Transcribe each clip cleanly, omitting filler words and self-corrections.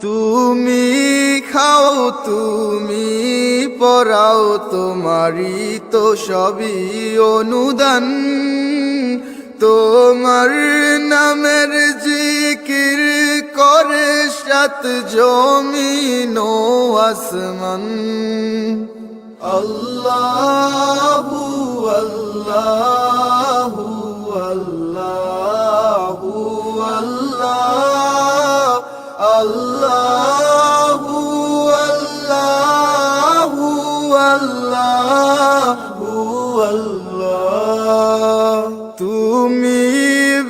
তুমি খাও তুমি পরাও, তোমারই তো সবই অনুদান। তোমার নামের জিকির করে সাত জমিন ও আসমান। আল্লাহু আল্লাহু আল্লাহু আল্লাহ, আল্লাহু আল্লাহু আল্লাহু আল্লাহ। তুমি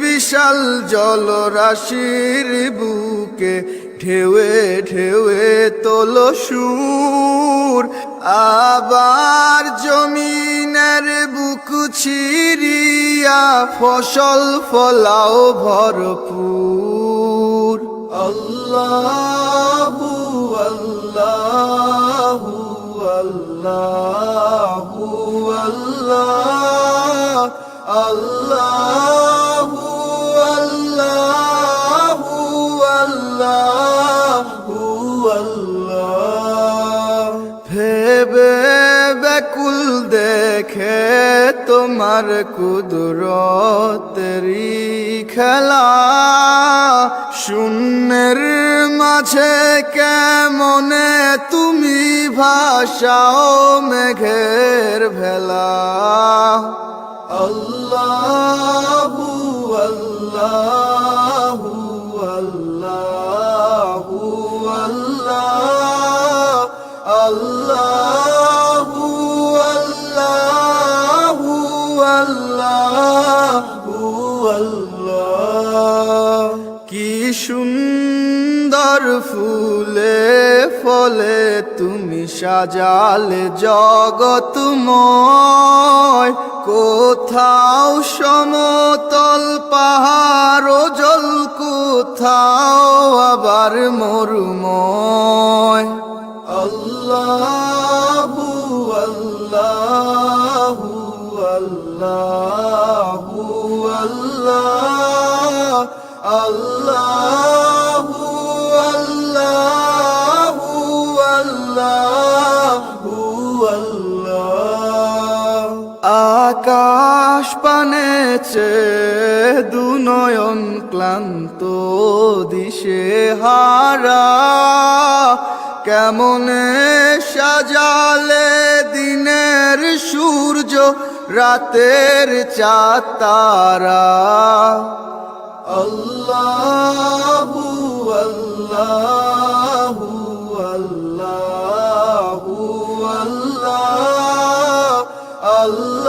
বিশাল জলরাশির বুকে ঢেউয়ে ঢেউয়ে তোলো সুর, আবার জমিনের বুক ছিড়িয়া ফসল ফলাও ভরপুর। আল্লাহু আল্লাহু আল্লাহু আল্লাহ, আল্লাহু আল্লাহু আল্লাহু আল্লাহ। ভেবে ব্যাকুল দেখে তোমার কুদরতেরি খেলা, শূন্যের মাঝে কেমনে তুমি ভাসাও মেঘের ভেলা। আল্লাহু আল্লাহু আল্লাহু আল্লাহ, আল্লাহু আল্লাহু আল্লাহু আল্লাহ। কি সুন্দর ফুলে ফলে তুমি সাজালে জগৎময়, কোথাও সমতল পাহাড় জল, কোথাও আবার মরুময়। আল্লাহু আল্লাহু আল্লাহু আল্লাহ, আল্লাহু আল্লাহু আল্লাহু আল্লাহ। আকাশ পানে চেয়ে দুনয়ন ক্লান্ত দিশে হারা, কেমনে সাজালে দিনের সূর্য রাতের চাঁদ তারা। আল্লাহু আল্লাহু আল্লাহু আল্লাহ, আল্লাহ